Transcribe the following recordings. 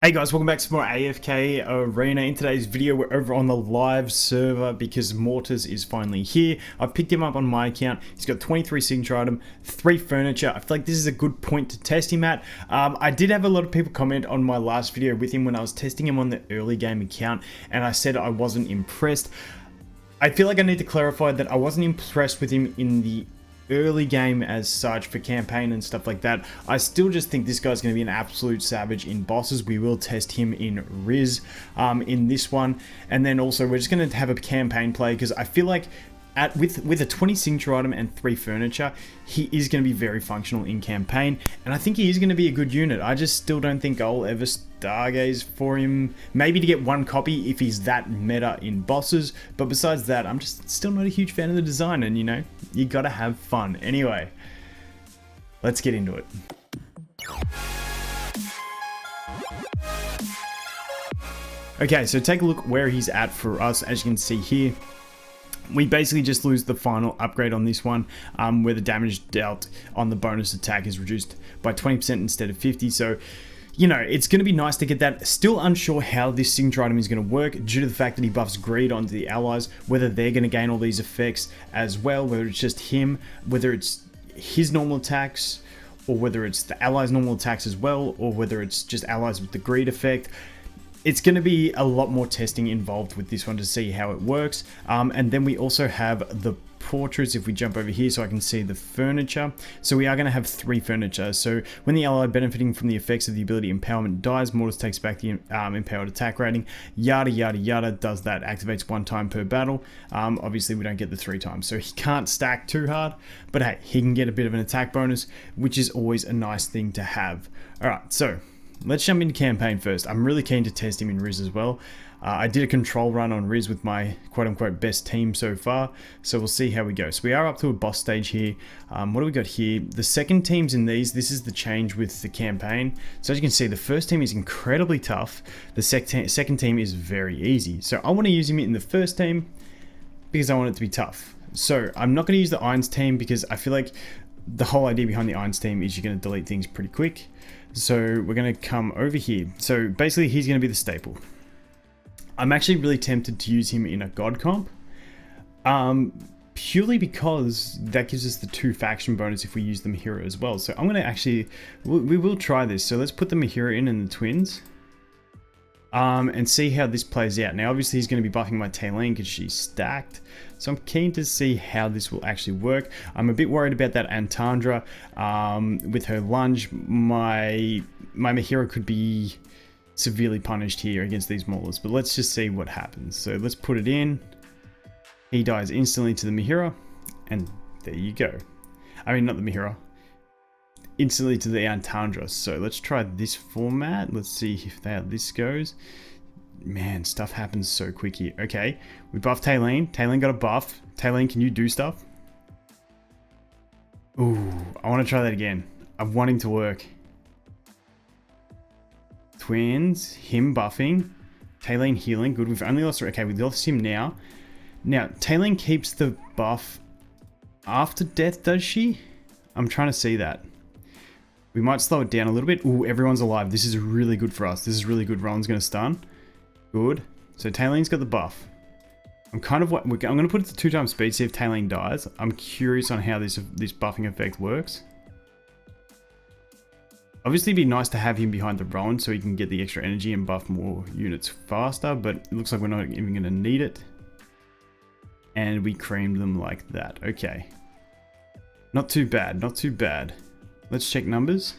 Hey guys, welcome back to more AFK Arena. In today's video, we're over on the live server because Mortas is finally here. I picked him up on my account. He's got 23 signature item, 3 furniture. I feel like this is a good point to test him at. I did have a lot of people comment on my last video with him when I was testing him on the early game account, and I said I wasn't impressed. I feel like I need to clarify that I wasn't impressed with him in the early game as such for campaign and stuff like that. I still just think this guy's going to be an absolute savage in bosses. We will test him in Wrizz in this one, and then also we're just going to have a campaign play because I feel like with a 20 signature item and 3 furniture, he is going to be very functional in campaign, and I think he is going to be a good unit. I just still don't think I'll ever stargaze for him. Maybe to get 1 copy if he's that meta in bosses, but besides that, I'm just still not a huge fan of the design, and you know, you gotta have fun. Anyway, let's get into it. Okay, so take a look where he's at for us. As you can see here, we basically just lose the final upgrade on this one, where the damage dealt on the bonus attack is reduced by 20% instead of 50. So, you know, it's going to be nice to get that. Still unsure how this signature item is going to work due to the fact that he buffs greed onto the allies, whether they're going to gain all these effects as well, whether it's just him, whether it's his normal attacks, or whether it's the allies' normal attacks as well, or whether it's just allies with the greed effect. It's going to be a lot more testing involved with this one to see how it works. And then we also have the portraits. If we jump over here so I can see the furniture. So we are going to have 3 furniture. So when the ally benefiting from the effects of the ability empowerment dies, Mortas takes back the empowered attack rating. Yada yada yada does that. Activates 1 time per battle. Obviously we don't get the 3 times. So he can't stack too hard. But hey, he can get a bit of an attack bonus, which is always a nice thing to have. Alright, so let's jump into campaign first. I'm really keen to test him in Wrizz as well. I did a control run on Wrizz with my quote-unquote best team so far, so we'll see how we go. So we are up to a boss stage here. What do we got here? The second teams in these, this is the change with the campaign. So as you can see, the first team is incredibly tough. The second team is very easy. So I want to use him in the first team because I want it to be tough. So I'm not going to use the Irons team because I feel like the whole idea behind the Irons team is you're going to delete things pretty quick. So we're going to come over here. So basically he's going to be the staple. I'm actually really tempted to use him in a god comp. Purely because that gives us the 2 faction bonus if we use the Mahira as well. So I'm going to actually, we will try this. So let's put the Mahira in and the twins. And see how this plays out. Now obviously he's going to be buffing my Taylene because she's stacked. So I'm keen to see how this will actually work. I'm a bit worried about that Antandra with her lunge. My Mahira could be severely punished here against these maulers, but let's just see what happens. So let's put it in. He dies instantly to the Mahira, and there you go. I mean, not the Mahira. Instantly to the Antandra. So let's try this format. Let's see how this goes. Man, stuff happens so quick here. Okay, we buffed Taylene. Taylene got a buff. Taylene, can you do stuff? Ooh, I want to try that again. I want him to work. Twins, him buffing, Taylene healing. Good, we've only lost her. Okay, we lost him now. Now, Taylene keeps the buff after death, does she? I'm trying to see that. We might slow it down a little bit. Ooh, everyone's alive. This is really good for us. This is really good. Roland's going to stun. Good. So Taylene's got the buff. I'm going to put it to 2 times speed, see if Taylene dies. I'm curious on how this buffing effect works. Obviously, it'd be nice to have him behind the Roland so he can get the extra energy and buff more units faster, but it looks like we're not even going to need it. And we creamed them like that. Okay. Not too bad, not too bad. Let's check numbers.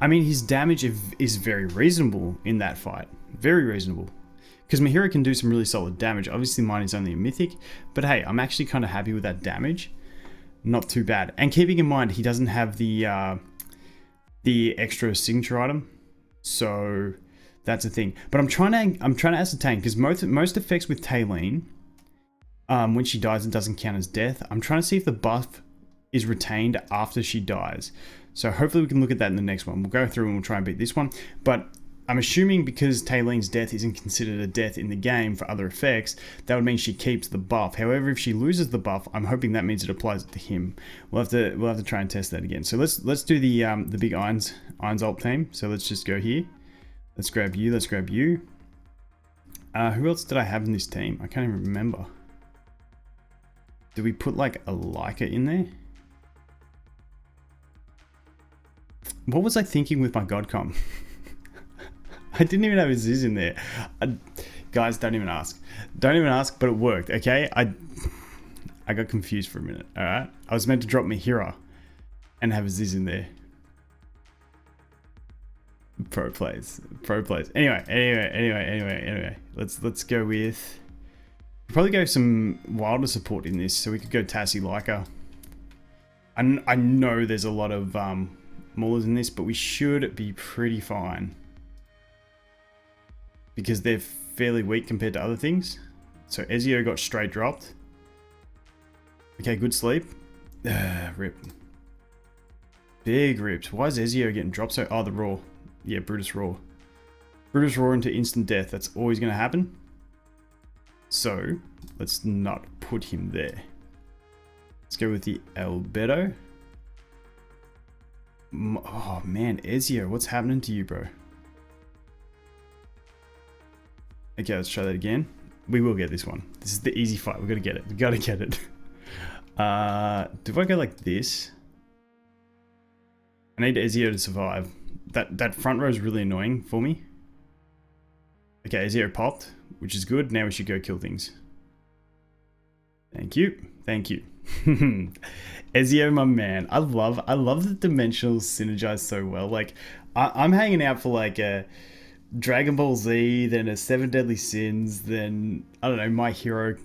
I mean, his damage is very reasonable in that fight. Very reasonable. Because Mahira can do some really solid damage. Obviously, mine is only a mythic, but hey, I'm actually kind of happy with that damage. Not too bad. And keeping in mind, he doesn't have the extra signature item, so that's a thing. But I'm trying to ascertain, because most effects with Taylene, when she dies, it doesn't count as death. I'm trying to see if the buff is retained after she dies. So hopefully we can look at that in the next one. We'll go through and we'll try and beat this one. But I'm assuming because Taylene's death isn't considered a death in the game for other effects, that would mean she keeps the buff. However, if she loses the buff, I'm hoping that means it applies it to him. We'll have to try and test that again. So let's do the big Irons ult team. So let's just go here. Let's grab you. Let's grab you. Who else did I have in this team? I can't even remember. Did we put like a Leica in there? What was I thinking with my Godcom? I didn't even have a Wrizz in there. Guys, don't even ask. Don't even ask, but it worked, okay? I got confused for a minute, alright? I was meant to drop my hero and have a Wrizz in there. Pro plays. Anyway. Let's go with... Probably go some Wilder support in this, so we could go Tassie Leica. I know there's a lot of maulers in this, but we should be pretty fine. Because they're fairly weak compared to other things. So Ezio got straight dropped. Okay, good sleep. Rip. Big rips. Why is Ezio getting dropped so... Oh, the Raw. Yeah, Brutus Raw. Brutus Raw into instant death. That's always going to happen. So, let's not put him there. Let's go with the Albedo. Oh man, Ezio, what's happening to you, bro? Okay, let's try that again. We will get this one. This is the easy fight. We're going to get it. We got to get it. Do I go like this? I need Ezio to survive. That front row is really annoying for me. Okay, Ezio popped, which is good. Now we should go kill things. Thank you. Thank you. Ezio, my man. I love the dimensionals synergize so well. Like, I'm hanging out for like a Dragon Ball Z, then a Seven Deadly Sins, then, I don't know, My Hero.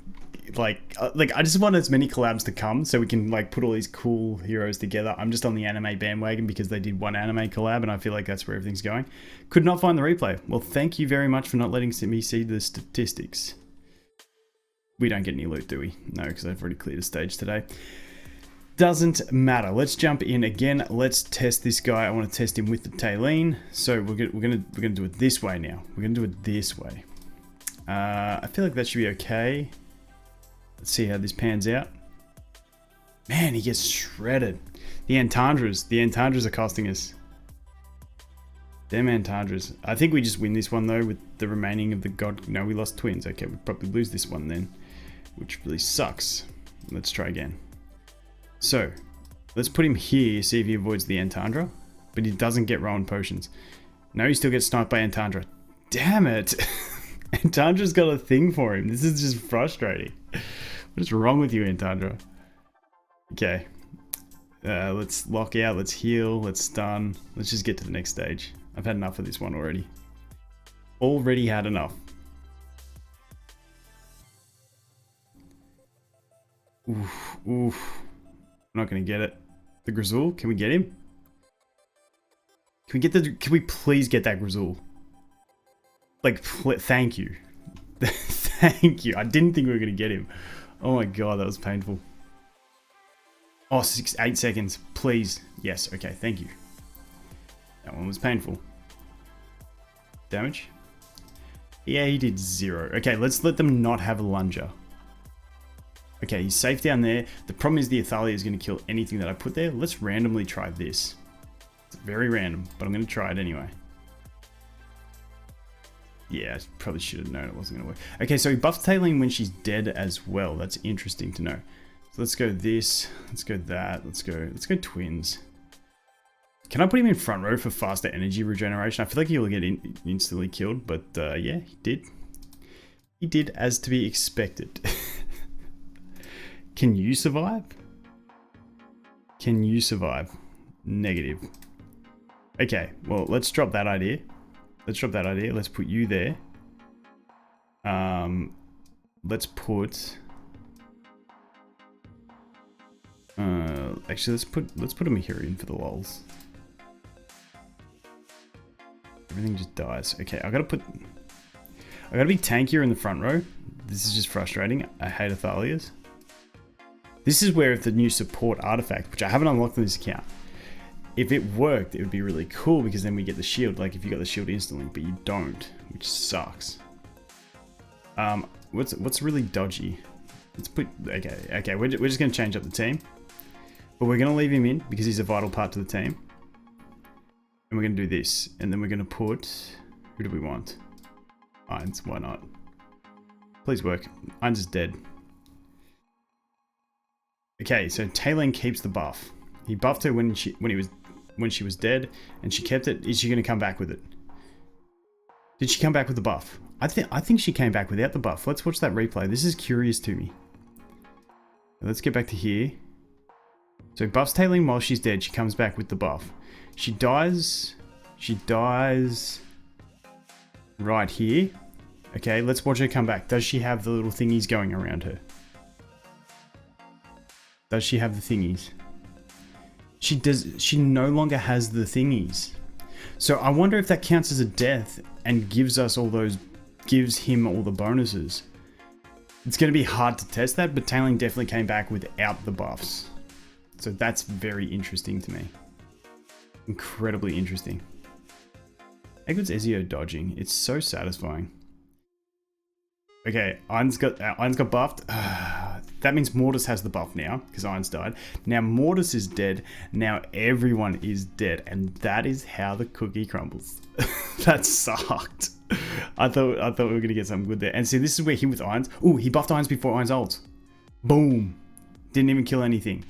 Like I just want as many collabs to come so we can like put all these cool heroes together. I'm just on the anime bandwagon because they did one anime collab and I feel like that's where everything's going. Could not find the replay. Well, thank you very much for not letting me see the statistics. We don't get any loot, do we? No, because I've already cleared a stage today. Doesn't matter. Let's jump in again. Let's test this guy. I want to test him with the Taline. So we're gonna do it this way now. We're gonna do it this way. I feel like that should be okay. Let's see how this pans out. Man, he gets shredded. The Entendres are costing us. Them Entendres. I think we just win this one though with the remaining of the god. No, we lost twins. Okay, we'll probably lose this one then, which really sucks. Let's try again. So, let's put him here, see if he avoids the Entendre, but he doesn't get Rowan potions. No, he still gets sniped by Entendre. Damn it! Entendre's got a thing for him. This is just frustrating. What is wrong with you, Entendre? Okay. Let's lock out, let's heal, let's stun. Let's just get to the next stage. I've had enough of this one already. Already had enough. Oof. I'm not gonna get it. The Grizzle, can we get him? Can we please get that Grizzle? Like, thank you. Thank you. I didn't think we were gonna get him. Oh my god, that was painful. Oh, 8 seconds. Please. Yes, okay, thank you. That one was painful. Damage? Yeah, he did 0. Okay, let's let them not have a Lunger. Okay, he's safe down there. The problem is the Athalia is going to kill anything that I put there. Let's randomly try this. It's very random, but I'm going to try it anyway. Yeah, I probably should have known it wasn't going to work. Okay, so he buffs Taline when she's dead as well. That's interesting to know. So let's go this. Let's go that. Let's go twins. Can I put him in front row for faster energy regeneration? I feel like he'll get instantly killed, but yeah, he did. He did as to be expected. Can you survive? Can you survive? Negative. Okay, well, let's drop that idea. Let's drop that idea. Let's put you there. Let's put... actually, let's put a Mahirian for the lols. Everything just dies. Okay, I gotta be tankier in the front row. This is just frustrating. I hate Athalias. This is where if the new support artifact, which I haven't unlocked on this account, if it worked, it would be really cool because then we get the shield. Like if you got the shield instantly, but you don't, which sucks. What's really dodgy? Let's put okay. We're just gonna change up the team, but we're gonna leave him in because he's a vital part to the team. And we're gonna do this, and then we're gonna put Who do we want? Irons, why not? Please work. Irons is dead. Okay, so Taylin keeps the buff. He buffed her when she was dead, and she kept it. Is she gonna come back with it? Did she come back with the buff? I think she came back without the buff. Let's watch that replay. This is curious to me. Let's get back to here. So buffs Taylin while she's dead. She comes back with the buff. She dies. She dies right here. Okay, let's watch her come back. Does she have the little thingies going around her? Does she have the thingies? She does. She no longer has the thingies. So I wonder if that counts as a death and gives him all the bonuses. It's going to be hard to test that, but Taylin definitely came back without the buffs. So that's very interesting to me. Incredibly interesting. How good's Ezio dodging? It's so satisfying. Okay, Irons got buffed. That means Mortas has the buff now, because Irons died. Now Mortas is dead. Now everyone is dead. And that is how the cookie crumbles. That sucked. I thought we were going to get something good there. And see, this is where he with Irons. Ooh, he buffed Irons before Irons ult. Boom. Didn't even kill anything.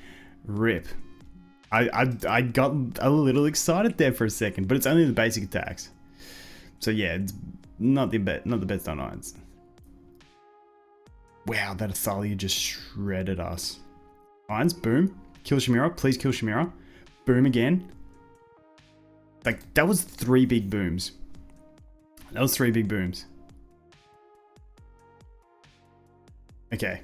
Rip. I got a little excited there for a second, but it's only the basic attacks. So yeah, it's not the best on Irons. Wow, that Athalia just shredded us. Irons, boom. Kill Shamira. Please kill Shamira. Boom again. Like, that was 3 big booms. That was 3 big booms. Okay.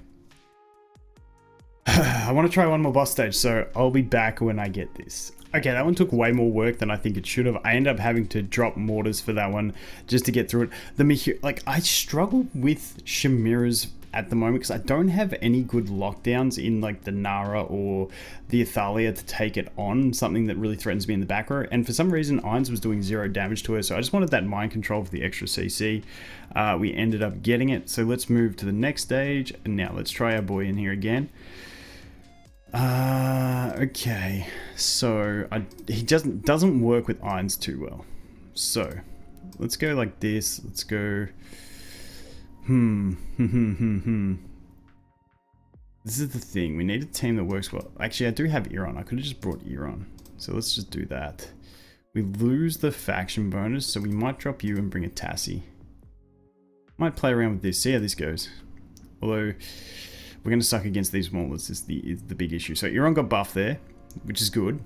I want to try one more boss stage, so I'll be back when I get this. Okay, that one took way more work than I think it should have. I ended up having to drop Mortars for that one just to get through it. I struggle with Shamira's at the moment because I don't have any good lockdowns in like the Nara or the Athalia to take it on, something that really threatens me in the back row. And for some reason, Irons was doing 0 damage to her, so I just wanted that mind control for the extra CC. We ended up getting it, so let's move to the next stage. And now let's try our boy in here again. Okay, so he doesn't work with Irons too well. So let's go like this. Let's go. This is the thing. We need a team that works well. Actually, I do have Iran. I could have just brought Iran. So let's just do that. We lose the faction bonus, so we might drop you and bring a Tassie. Might play around with this. See how this goes. Although we're going to suck against these Maulers is the big issue. So Iran got buffed there, which is good,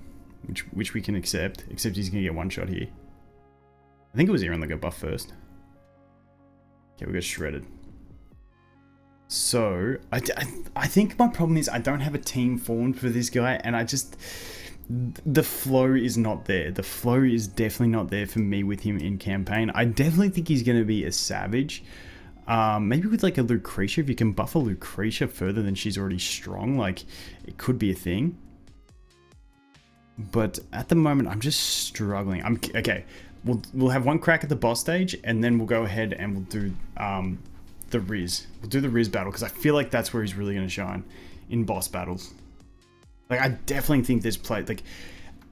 which we can accept. Except he's going to get one shot here. I think it was Iran that got buffed first. Okay, we got shredded. So I think my problem is I don't have a team formed for this guy, and the flow is not there. The flow is definitely not there for me with him in campaign. I definitely think he's going to be a savage. Maybe with like a Lucretia, if you can buff a Lucretia further than she's already strong, like it could be a thing. But at the moment, I'm just struggling. Okay. We'll have one crack at the boss stage, and then we'll go ahead and we'll do the Wrizz. We'll do the Wrizz battle because I feel like that's where he's really going to shine in boss battles. Like I definitely think there's play. Like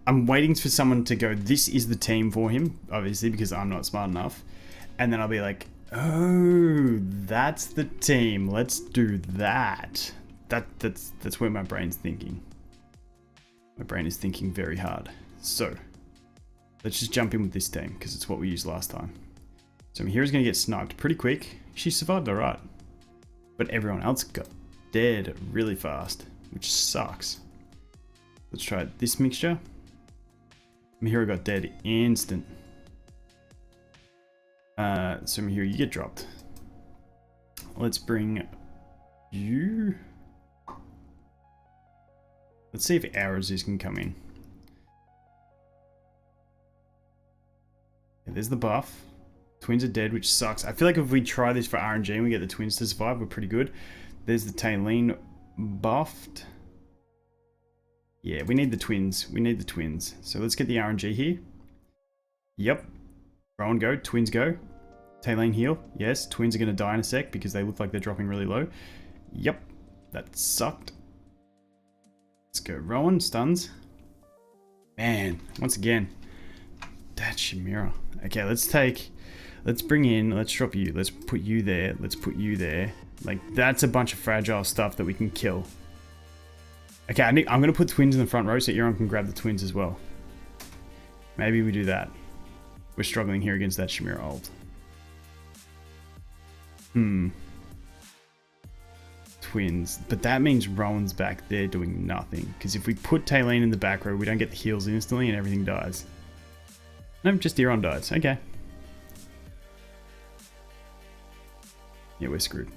I'm waiting for someone to go. This is the team for him, obviously because I'm not smart enough, and then I'll be like, oh, that's the team. Let's do that. That's where my brain's thinking. My brain is thinking very hard. So let's just jump in with this team because it's what we used last time. So Mihira's going to get snugged pretty quick. She survived alright. But everyone else got dead really fast, which sucks. Let's try this mixture. Mihira got dead instant. So Mihira, you get dropped. Let's bring you. Let's see if our Aziz can come in. Yeah, there's the buff. Twins are dead, which sucks. I feel like if we try this for RNG and we get the twins to survive, we're pretty good. There's the Taylin buffed. Yeah, we need the twins. We need the twins. So let's get the RNG here. Yep. Rowan go. Twins go. Taylin heal. Yes, twins are going to die in a sec because they look like they're dropping really low. Yep. That sucked. Let's go. Rowan stuns. Man, once again. That Shamira. Okay, let's take Let's bring in, let's drop you, let's put you there, let's put you there. Like, that's a bunch of fragile stuff that we can kill. Okay, I'm going to put twins in the front row so Euron can grab the twins as well. Maybe we do that. We're struggling here against that Shamir ult. Twins. But that means Rowan's back there doing nothing. Because if we put Taylene in the back row, we don't get the heals instantly and everything dies. Nope, just Euron dies. Okay. Yeah, we're screwed.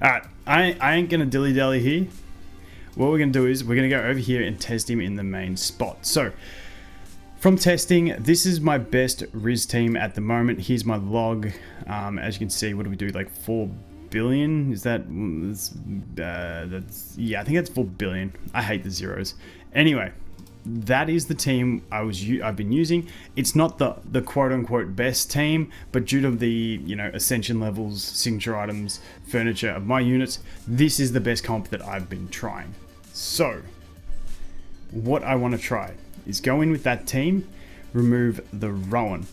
Alright, I ain't going to dilly-dally here. What we're going to do is we're going to go over here and test him in the main spot. So, from testing, this is my best Wrizz team at the moment. Here's my log. As you can see, what do we do? Like 4 billion? Is that... yeah, I think that's 4 billion. I hate the zeros. Anyway, that is the team I've been using. It's not the quote-unquote best team, but due to the, you know, ascension levels, signature items, furniture of my units, this is the best comp that I've been trying. So, what I want to try is go in with that team, remove the Rowan.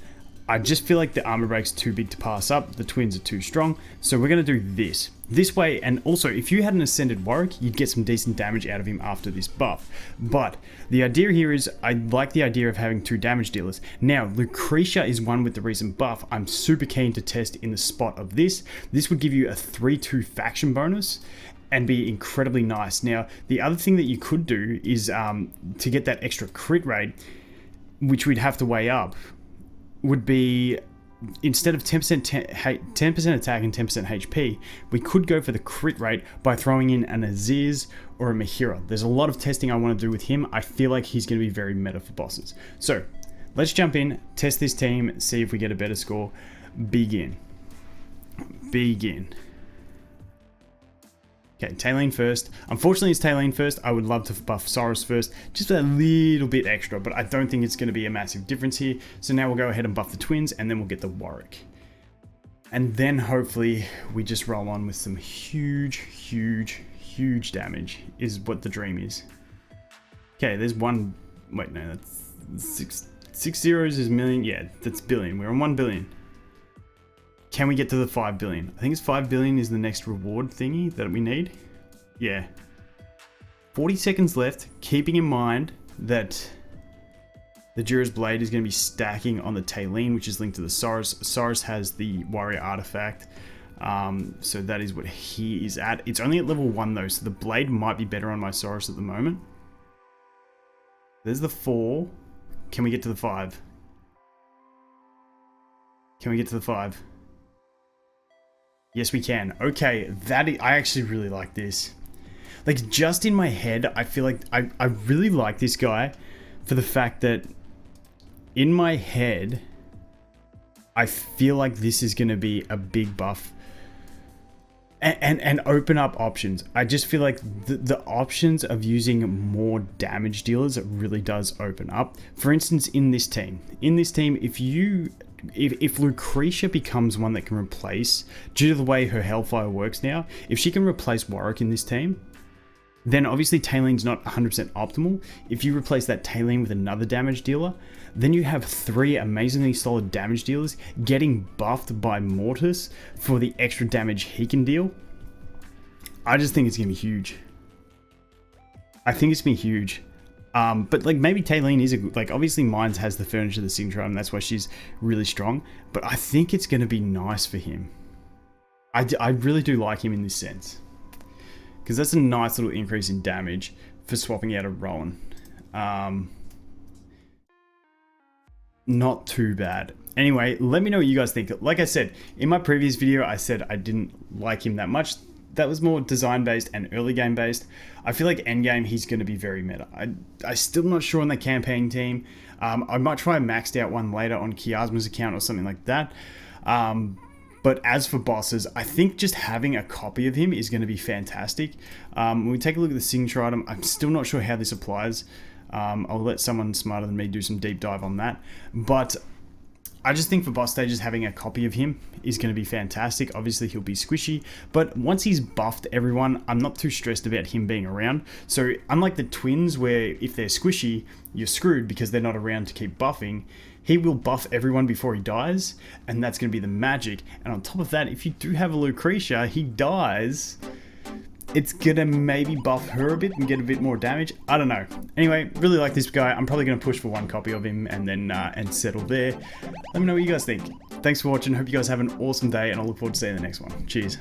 I just feel like the armor break's too big to pass up, the twins are too strong, so we're going to do this way. And also, if you had an ascended Warwick, you'd get some decent damage out of him after this buff. But the idea here is, I like the idea of having 2 damage dealers. Now, Lucretia is one with the recent buff. I'm super keen to test in the spot of this. This would give you a 3-2 faction bonus and be incredibly nice. Now, the other thing that you could do is to get that extra crit rate, which we'd have to weigh up, would be, instead of 10% attack and 10% HP, we could go for the crit rate by throwing in an Aziz or a Mahira. There's a lot of testing I want to do with him. I feel like he's going to be very meta for bosses. So, let's jump in, test this team, see if we get a better score. Begin. Okay, Taylene first. Unfortunately, it's Taylene first. I would love to buff Saurus first, just a little bit extra, but I don't think it's going to be a massive difference here. So now we'll go ahead and buff the twins, and then we'll get the Warwick. And then hopefully we just roll on with some huge damage, is what the dream is. Okay, there's one... Wait, no, that's... Six zeros is million. Yeah, that's billion. We're on 1 billion. Can we get to the 5 billion? I think it's 5 billion is the next reward thingy that we need. Yeah. 40 seconds left, keeping in mind that the Jura's Blade is going to be stacking on the Taylene, which is linked to the Saurus. Saurus has the Warrior Artifact. So that is what he is at. It's only at level 1 though, so the Blade might be better on my Saurus at the moment. There's the 4. Can we get to the 5? Can we get to the 5? Yes, we can. Okay, I actually really like this. Like, just in my head, I feel like I really like this guy for the fact that in my head, I feel like this is going to be a big buff and open up options. I just feel like the options of using more damage dealers really does open up. For instance, in this team, if Lucretia becomes one that can replace, due to the way her Hellfire works now, if she can replace Warwick in this team, then obviously Taylene's not 100% optimal. If you replace that Taylene with another damage dealer, then you have 3 amazingly solid damage dealers getting buffed by Mortas for the extra damage he can deal. I just think it's going to be huge. I think it's going to be huge. But like maybe Taylene is like obviously Mines has the furniture, the signature item, that's why she's really strong. But I think it's going to be nice for him. I really do like him in this sense, because that's a nice little increase in damage for swapping out a Rowan. Not too bad. Anyway, let me know what you guys think. Like I said in my previous video, I said I didn't like him that much. That was more design based and early game based. I feel like end game he's going to be very meta. I'm still not sure on the campaign team. I might try a maxed out one later on Kiasma's account or something like that. But as for bosses, I think just having a copy of him is going to be fantastic. When we take a look at the signature item, I'm still not sure how this applies. I'll let someone smarter than me do some deep dive on that. But I just think for boss stages, having a copy of him is going to be fantastic. Obviously, he'll be squishy, but once he's buffed everyone, I'm not too stressed about him being around. So unlike the twins, where if they're squishy, you're screwed because they're not around to keep buffing, he will buff everyone before he dies, and that's going to be the magic. And on top of that, if you do have a Lucretia, he dies, it's gonna maybe buff her a bit and get a bit more damage. I don't know. Anyway, really like this guy. I'm probably gonna push for 1 copy of him and then and settle there. Let me know what you guys think. Thanks for watching. Hope you guys have an awesome day, and I look forward to seeing the next one. Cheers.